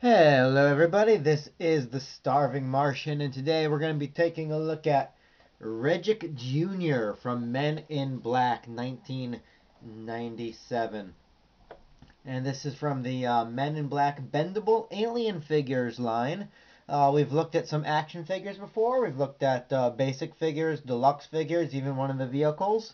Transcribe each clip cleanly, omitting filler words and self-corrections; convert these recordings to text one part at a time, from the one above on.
Hello everybody, this is the Starving Martian, and today we're going to be taking a look at Redgick Jr. from Men in Black 1997. And this is from the Men in Black Bendable Alien Figures line. We've looked at some action figures before, we've looked at basic figures, deluxe figures, even one of the vehicles.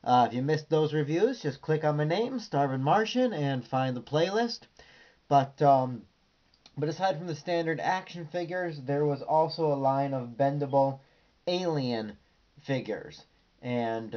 If you missed those reviews, just click on my name, Starving Martian, and find the playlist. But aside from the standard action figures, there was also a line of bendable alien figures, and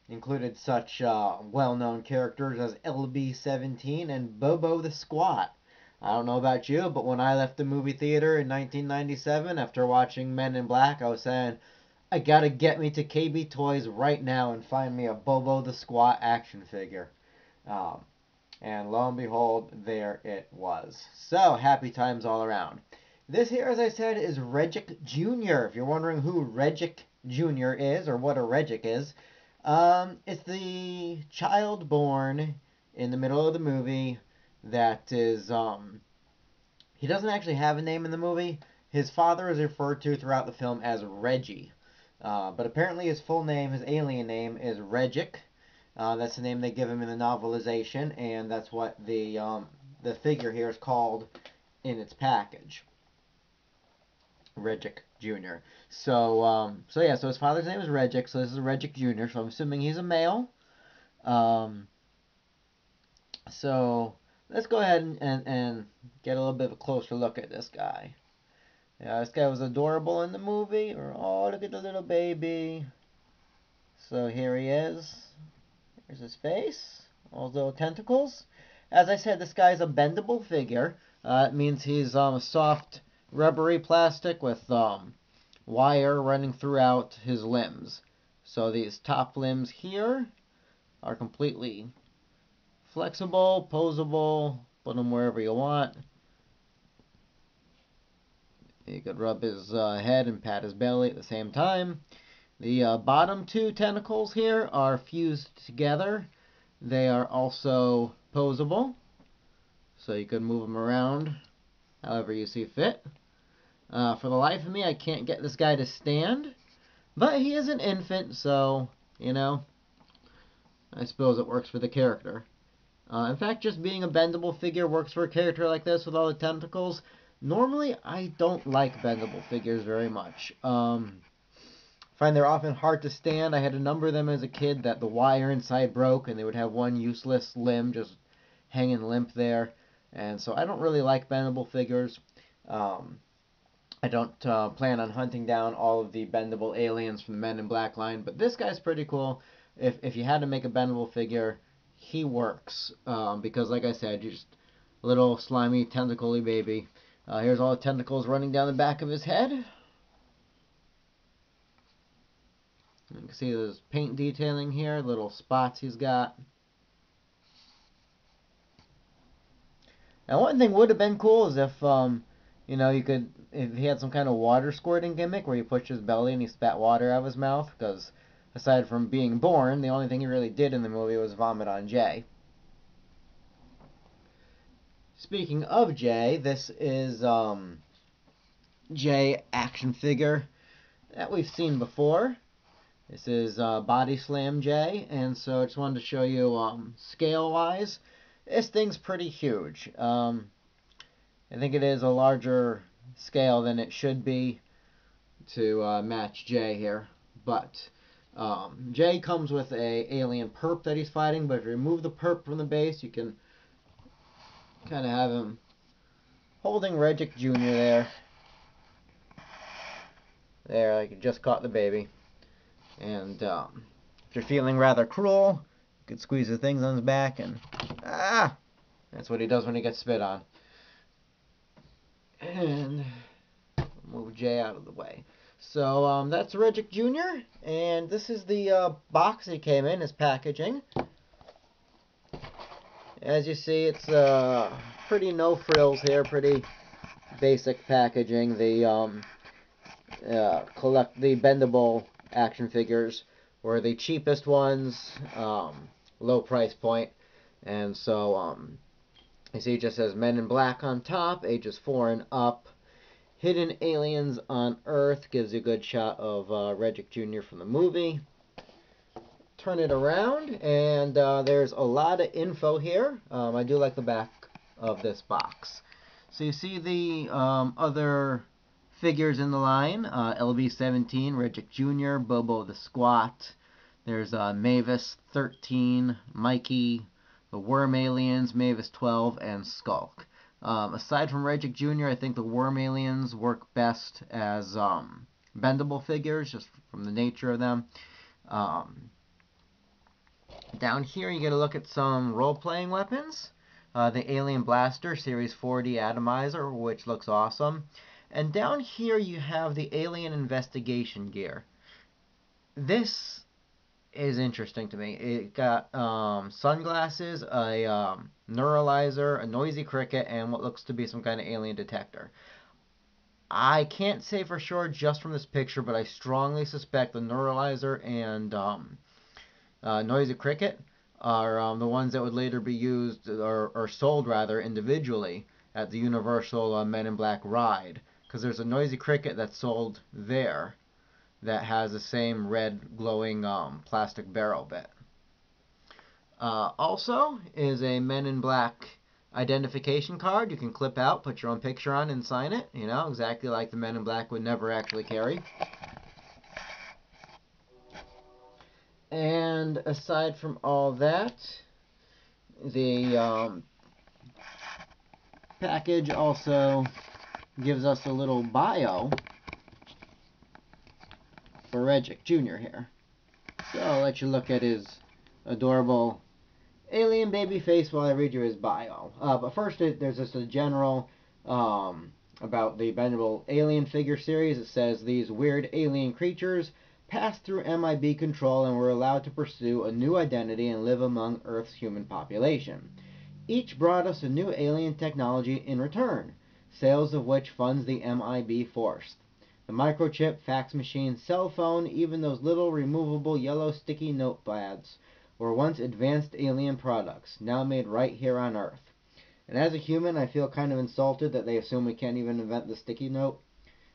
included such well-known characters as LB-17 and Bobo the Squat. I don't know about you, but when I left the movie theater in 1997 after watching Men in Black, I was saying, I gotta get me to KB Toys right now and find me a Bobo the Squat action figure. Um, and lo and behold, there it was. So, happy times all around. This here, as I said, is Redgick Jr. If you're wondering who Redgick Jr. is, or what a Redgick is, it's the child born in the middle of the movie that is, he doesn't actually have a name in the movie. His father is referred to throughout the film as Reggie. But apparently his full name, his alien name, is Redgick. That's the name they give him in the novelization, and that's what the figure here is called in its package. Redgick Jr. So yeah, so his father's name is Redgick, so this is Redgick Jr., so I'm assuming he's a male. Um, so let's go ahead and get a little bit of a closer look at this guy. Yeah, this guy was adorable in the movie. Oh, look at the little baby. So here he is. Here's his face, all those tentacles. As I said, this guy's a bendable figure. It means he's a soft, rubbery plastic with wire running throughout his limbs. So these top limbs here are completely flexible, posable, put them wherever you want. You could rub his head and pat his belly at the same time. The bottom two tentacles here are fused together. They are also posable, so you can move them around however you see fit. For the life of me, I can't get this guy to stand, but he is an infant, so, you know, I suppose it works for the character. In fact, just being a bendable figure works for a character like this with all the tentacles. Normally, I don't like bendable figures very much. Find they're often hard to stand. I had a number of them as a kid that the wire inside broke and they would have one useless limb just hanging limp there. And so I don't really like bendable figures. I don't plan on hunting down all of the bendable aliens from the Men in Black line, but this guy's pretty cool. If you had to make a bendable figure, he works. Because like I said, just a little slimy, tentacly baby. Here's all the tentacles running down the back of his head. You can see there's paint detailing here, little spots he's got. Now one thing would have been cool is if, you know, if he had some kind of water squirting gimmick where you pushed his belly and he spat water out of his mouth, because aside from being born, the only thing he really did in the movie was vomit on Jay. Speaking of Jay, this is, Jay action figure that we've seen before. This is Body Slam J, and so I just wanted to show you scale-wise. This thing's pretty huge. I think it is a larger scale than it should be to match J here. But J comes with a alien perp that he's fighting, but if you remove the perp from the base, you can kind of have him holding Redgick Jr. there. There, like you just caught the baby. And if you're feeling rather cruel, you could squeeze the things on his back and that's what he does when he gets spit on. And move Jay out of the way. So that's Redgick Jr. And this is the box he came in, his packaging. As you see, it's pretty no frills here, pretty basic packaging. The the bendable action figures were the cheapest ones, low price point, and so You see it just says Men in Black on top, ages 4 and up. Hidden Aliens on Earth gives you a good shot of Redgick Jr. from the movie. Turn it around, and there's a lot of info here. I do like the back of this box. So you see the other figures in the line. LV-17, Redgick Jr., Bobo the Squat. There's Mavis 13, Mikey, the Worm Aliens, Mavis 12, and Skulk. Aside from Redgick Jr., I think the Worm Aliens work best as bendable figures, just from the nature of them. Down here, you get a look at some role-playing weapons. The Alien Blaster Series 4D Atomizer, which looks awesome. And down here, you have the Alien Investigation Gear. This is interesting to me. It got sunglasses, a neuralizer, a noisy cricket, and what looks to be some kind of alien detector. I can't say for sure just from this picture, but I strongly suspect the neuralizer and noisy cricket are the ones that would later be used or sold rather individually at the Universal Men in Black ride, because there's a noisy cricket that's sold there that has the same red glowing plastic barrel bit. Also is a Men in Black identification card you can clip out, put your own picture on, and sign it. You know, exactly like the Men in Black would never actually carry. And aside from all that, the package also gives us a little bio for Redgick Jr. here. So I'll let you look at his adorable alien baby face while I read you his bio. But first, there's just a general about the Bendable Alien figure series. It says these weird alien creatures passed through MIB control and were allowed to pursue a new identity and live among Earth's human population. Each brought us a new alien technology in return, sales of which funds the MIB force. The microchip, fax machine, cell phone, even those little removable yellow sticky notepads were once advanced alien products, now made right here on Earth. And as a human, I feel kind of insulted that they assume we can't even invent the sticky note,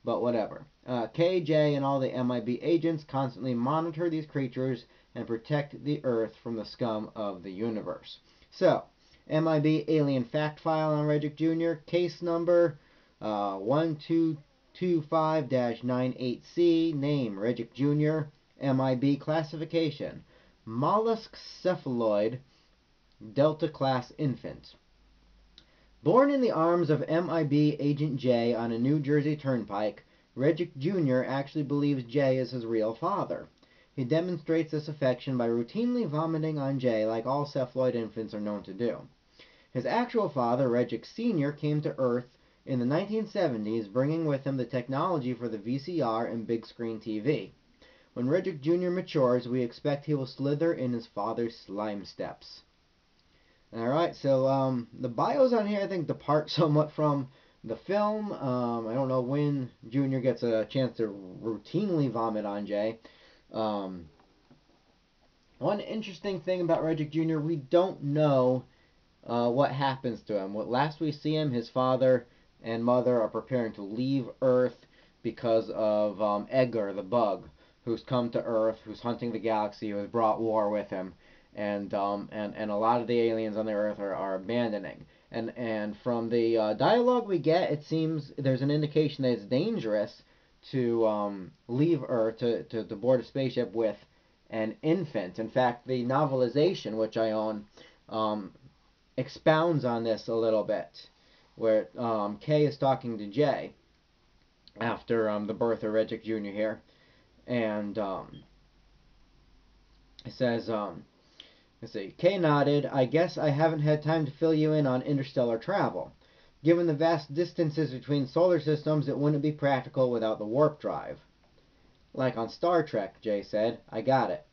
but whatever. KJ and all the MIB agents constantly monitor these creatures and protect the Earth from the scum of the universe. So, MIB Alien Fact File on Redgick Jr., case number 1225-98C, name Redgick Jr., MIB classification, mollusk cephaloid, Delta class infant. Born in the arms of MIB Agent J on a New Jersey turnpike, Redgick Jr. actually believes J is his real father. He demonstrates this affection by routinely vomiting on J like all cephaloid infants are known to do. His actual father, Redgick Sr., came to Earth in the 1970s, bringing with him the technology for the VCR and big screen TV. When Redgick Jr. matures, we expect he will slither in his father's slime steps. Alright, so the bios on here I think depart somewhat from the film. I don't know when Jr. gets a chance to routinely vomit on Jay. One interesting thing about Redgick Jr., we don't know what happens to him. Last we see him, his father and mother are preparing to leave Earth because of Edgar, the bug, who's come to Earth, who's hunting the galaxy, who has brought war with him. And a lot of the aliens on the Earth are abandoning. And from the dialogue we get, it seems there's an indication that it's dangerous to leave Earth, to board a spaceship with an infant. In fact, the novelization, which I own, expounds on this a little bit, where Kay is talking to Jay after the birth of Redgick Jr. here, and it says, let's see, Kay nodded, I guess I haven't had time to fill you in on interstellar travel. Given the vast distances between solar systems, it wouldn't be practical without the warp drive. Like on Star Trek, Jay said. I got it.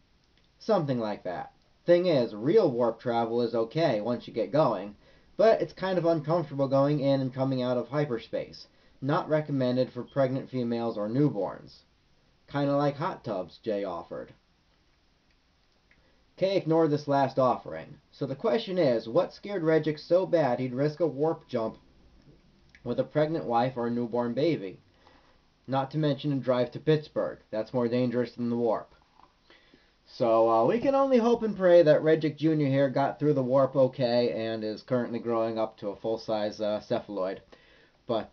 Something like that. Thing is, real warp travel is okay once you get going, but it's kind of uncomfortable going in and coming out of hyperspace. Not recommended for pregnant females or newborns. Kinda like hot tubs, Jay offered. Kay ignored this last offering. So the question is, what scared Redgick so bad he'd risk a warp jump with a pregnant wife or a newborn baby? Not to mention a drive to Pittsburgh. That's more dangerous than the warp. So we can only hope and pray that Redgick Jr. here got through the warp okay and is currently growing up to a full-size cephaloid. But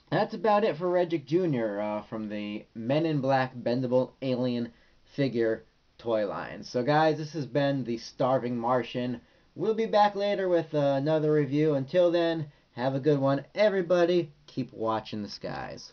that's about it for Redgick Jr. From the Men in Black Bendable Alien Figure toy line. So guys, this has been the Starving Martian. We'll be back later with another review. Until then, have a good one. Everybody, keep watching the skies.